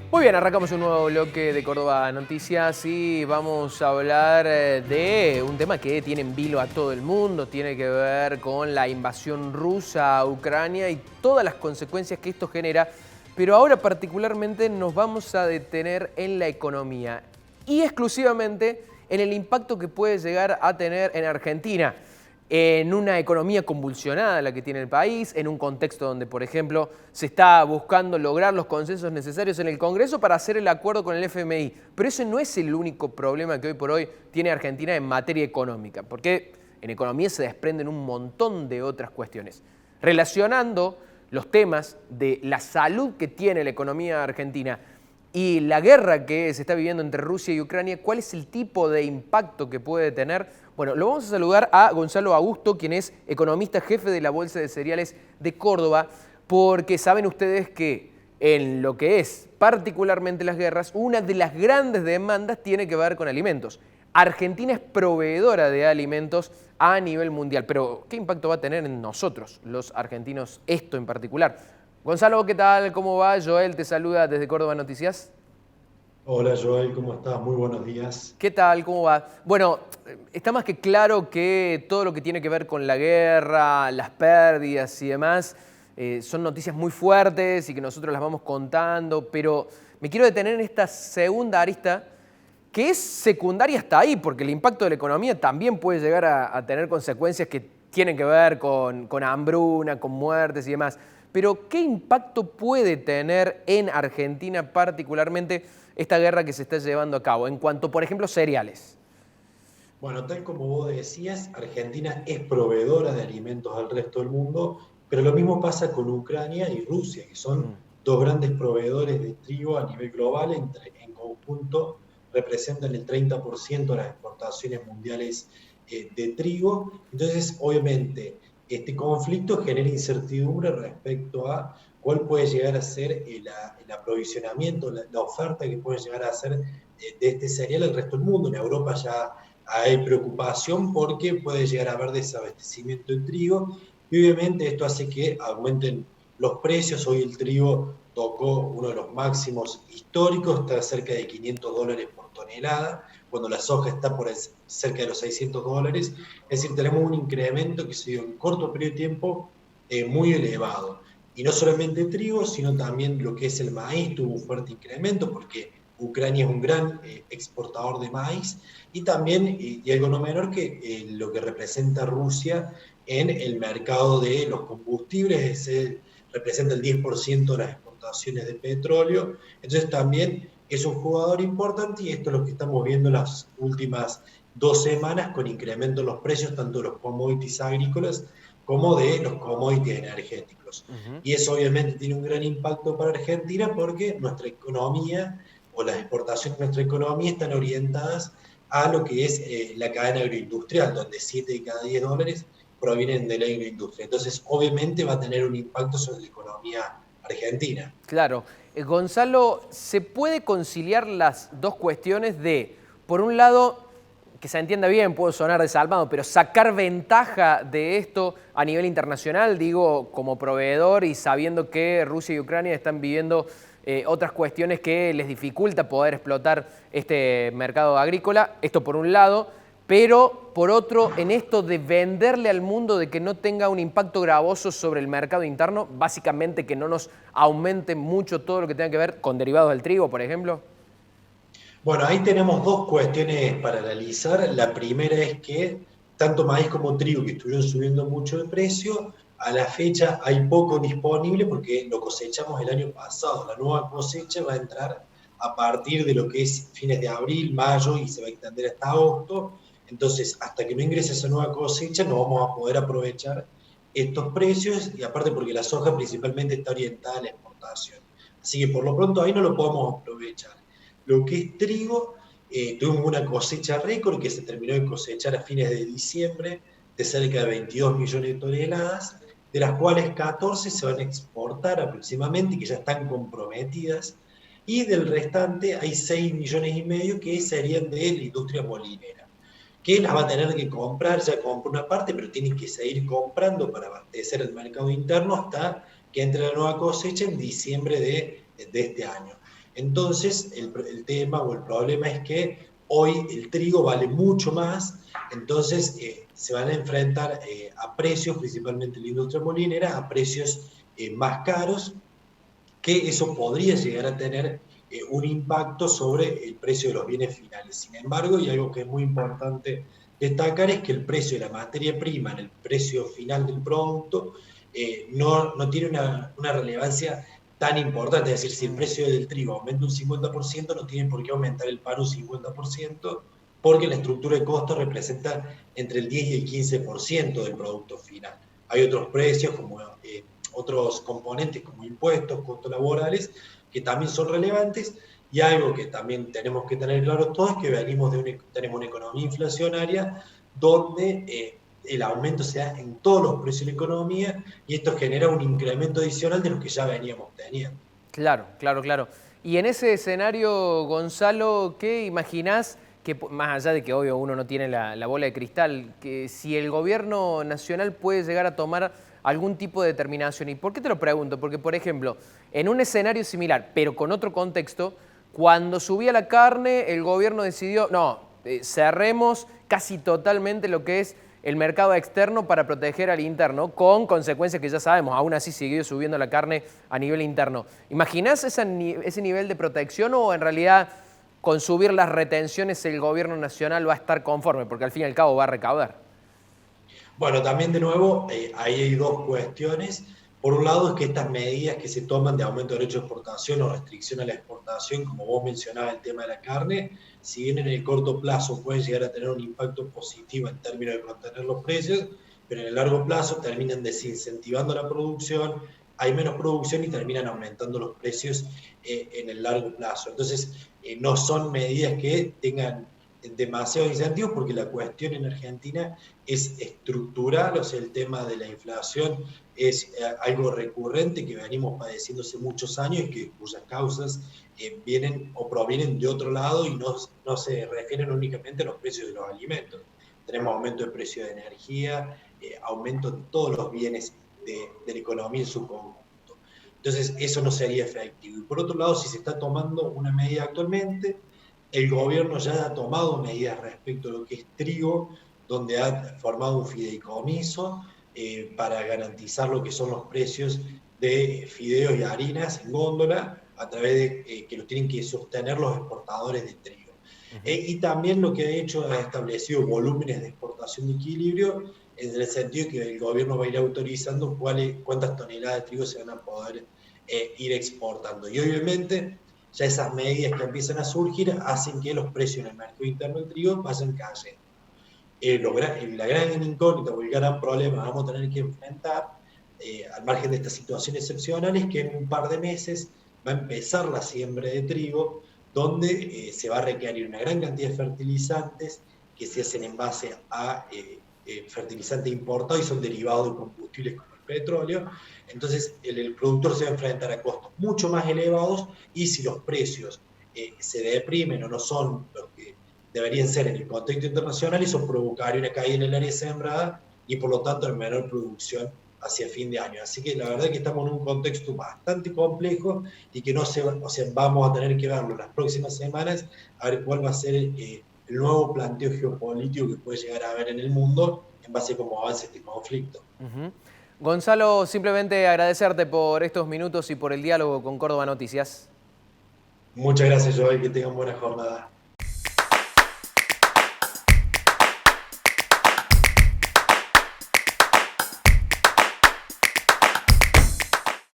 Muy bien, arrancamos un nuevo bloque de Córdoba Noticias y vamos a hablar de un tema que tiene en vilo a todo el mundo, tiene que ver con la invasión rusa a Ucrania y todas las consecuencias que esto genera, pero ahora particularmente nos vamos a detener en la economía y exclusivamente en el impacto que puede llegar a tener en Argentina, en una economía convulsionada la que tiene el país, en un contexto donde, por ejemplo, se está buscando lograr los consensos necesarios en el Congreso para hacer el acuerdo con el FMI. Pero ese no es el único problema que hoy por hoy tiene Argentina en materia económica, porque en economía se desprenden un montón de otras cuestiones. Relacionando los temas de la salud que tiene la economía argentina y la guerra que se está viviendo entre Rusia y Ucrania, ¿cuál es el tipo de impacto que puede tener? Bueno, lo vamos a saludar a Gonzalo Augusto, quien es economista jefe de la Bolsa de Cereales de Córdoba, porque saben ustedes que en lo que es particularmente las guerras, una de las grandes demandas tiene que ver con alimentos. Argentina es proveedora de alimentos a nivel mundial, pero ¿qué impacto va a tener en nosotros, los argentinos, esto en particular? Gonzalo, ¿qué tal? ¿Cómo va? Joel te saluda desde Córdoba Noticias. Hola Joel, ¿cómo estás? Muy buenos días. ¿Qué tal? ¿Cómo va? Bueno, está más que claro que todo lo que tiene que ver con la guerra, las pérdidas y demás, son noticias muy fuertes y que nosotros las vamos contando, pero me quiero detener en esta segunda arista, que es secundaria hasta ahí, porque el impacto de la economía también puede llegar a tener consecuencias que tienen que ver con hambruna, con muertes y demás. Pero, ¿qué impacto puede tener en Argentina particularmente esta guerra que se está llevando a cabo, en cuanto, por ejemplo, cereales? Bueno, tal como vos decías, Argentina es proveedora de alimentos al resto del mundo, pero lo mismo pasa con Ucrania y Rusia, que son Mm. dos grandes proveedores de trigo a nivel global. En conjunto representan el 30% de las exportaciones mundiales de trigo. Entonces, obviamente, este conflicto genera incertidumbre respecto a cuál puede llegar a ser el aprovisionamiento, la oferta que puede llegar a hacer de este cereal al resto del mundo. En Europa ya hay preocupación porque puede llegar a haber desabastecimiento de trigo y obviamente esto hace que aumenten los precios. Hoy el trigo tocó uno de los máximos históricos, está cerca de $500 por tonelada, cuando la soja está por cerca de los $600. Es decir, tenemos un incremento que se dio en corto periodo de tiempo muy elevado. Y no solamente trigo, sino también lo que es el maíz tuvo un fuerte incremento porque Ucrania es un gran exportador de maíz, y también, y algo no menor, que lo que representa Rusia en el mercado de los combustibles, representa el 10% de las exportaciones de petróleo. Entonces también es un jugador importante, y esto es lo que estamos viendo las últimas 2 semanas, con incremento en los precios tanto de los commodities agrícolas como de los commodities energéticos. Ujú. Y eso obviamente tiene un gran impacto para Argentina porque nuestra economía o las exportaciones de nuestra economía están orientadas a lo que es la cadena agroindustrial, donde 7 de cada 10 dólares provienen de la agroindustria. Entonces, obviamente va a tener un impacto sobre la economía argentina. Claro. Gonzalo, ¿se puede conciliar las dos cuestiones de, por un lado, que se entienda bien, puedo sonar desalmado, pero sacar ventaja de esto a nivel internacional, digo, como proveedor y sabiendo que Rusia y Ucrania están viviendo otras cuestiones que les dificulta poder explotar este mercado agrícola, esto por un lado, pero por otro, en esto de venderle al mundo de que no tenga un impacto gravoso sobre el mercado interno, básicamente que no nos aumente mucho todo lo que tenga que ver con derivados del trigo, por ejemplo? Bueno, ahí tenemos dos cuestiones para analizar. La primera es que tanto maíz como trigo, que estuvieron subiendo mucho de precio, a la fecha hay poco disponible porque lo cosechamos el año pasado. La nueva cosecha va a entrar a partir de lo que es fines de abril, mayo, y se va a extender hasta agosto. Entonces, hasta que no ingrese esa nueva cosecha, no vamos a poder aprovechar estos precios, y aparte porque la soja principalmente está orientada a la exportación. Así que por lo pronto ahí no lo podemos aprovechar. Lo que es trigo, tuvimos una cosecha récord que se terminó de cosechar a fines de diciembre, de cerca de 22 millones de toneladas, de las cuales 14 se van a exportar aproximadamente, que ya están comprometidas, y del restante hay 6 millones y medio que serían de la industria molinera, que las va a tener que comprar. Ya compró una parte, pero tienen que seguir comprando para abastecer el mercado interno hasta que entre la nueva cosecha en diciembre de este año. Entonces, el tema o el problema es que hoy el trigo vale mucho más, entonces se van a enfrentar a precios, principalmente la industria molinera, a precios más caros, que eso podría llegar a tener un impacto sobre el precio de los bienes finales. Sin embargo, y algo que es muy importante destacar es que el precio de la materia prima en el precio final del producto no tiene una relevancia tan importante. Es decir, si el precio del trigo aumenta un 50%, no tiene por qué aumentar el pan un 50%, porque la estructura de costos representa entre el 10 y el 15% del producto final. Hay otros precios como otros componentes como impuestos, costos laborales, que también son relevantes, y algo que también tenemos que tener claro todos es que tenemos una economía inflacionaria donde el aumento se da en todos los precios de la economía y esto genera un incremento adicional de los que ya veníamos teniendo. Claro, claro, claro. Y en ese escenario, Gonzalo, ¿qué imaginás que, más allá de que obvio uno no tiene la bola de cristal, que si el gobierno nacional puede llegar a tomar algún tipo de determinación? ¿Y por qué te lo pregunto? Porque, por ejemplo, en un escenario similar, pero con otro contexto, cuando subía la carne, el gobierno decidió, no, cerremos casi totalmente lo que es el mercado externo para proteger al interno, con consecuencias que ya sabemos, aún así siguió subiendo la carne a nivel interno. ¿Imaginás ese nivel de protección o en realidad con subir las retenciones el gobierno nacional va a estar conforme? Porque al fin y al cabo va a recaudar. Bueno, también de nuevo, ahí hay dos cuestiones. Por un lado, es que estas medidas que se toman de aumento de derecho de exportación o restricción a la exportación, como vos mencionabas el tema de la carne, si bien en el corto plazo pueden llegar a tener un impacto positivo en términos de contener los precios, pero en el largo plazo terminan desincentivando la producción, hay menos producción y terminan aumentando los precios en el largo plazo. Entonces, no son medidas que tengan demasiados incentivos porque la cuestión en Argentina es estructural, o sea, el tema de la inflación es algo recurrente que venimos padeciendo hace muchos años y cuyas causas vienen o provienen de otro lado y no se refieren únicamente a los precios de los alimentos. Tenemos aumento de precio de energía, aumento de todos los bienes de la economía en su conjunto. Entonces, eso no sería efectivo. Y por otro lado, si se está tomando una medida actualmente, el gobierno ya ha tomado medidas respecto a lo que es trigo, donde ha formado un fideicomiso para garantizar lo que son los precios de fideos y harinas en góndola, a través de que lo tienen que sostener los exportadores de trigo. Y también lo que ha hecho es establecido volúmenes de exportación de equilibrio, en el sentido de que el gobierno va a ir autorizando cuántas toneladas de trigo se van a poder ir exportando. Y obviamente ya esas medidas que empiezan a surgir hacen que los precios en el mercado interno del trigo vayan cayendo. La gran incógnita o el gran problema que vamos a tener que enfrentar, al margen de estas situaciones excepcionales, es que en un par de meses va a empezar la siembra de trigo, donde se va a requerir una gran cantidad de fertilizantes que se hacen en base a fertilizantes importados y son derivados de combustibles como el petróleo. Entonces el productor se va a enfrentar a costos mucho más elevados y si los precios se deprimen o no son los que deberían ser en el contexto internacional, eso provocaría una caída en el área sembrada y por lo tanto en menor producción hacia fin de año. Así que la verdad es que estamos en un contexto bastante complejo y que vamos a tener que verlo las próximas semanas a ver cuál va a ser el nuevo planteo geopolítico que puede llegar a haber en el mundo en base a cómo avance este conflicto. Gonzalo, simplemente agradecerte por estos minutos y por el diálogo con Córdoba Noticias. Muchas gracias, Joel, que tengan buena jornada.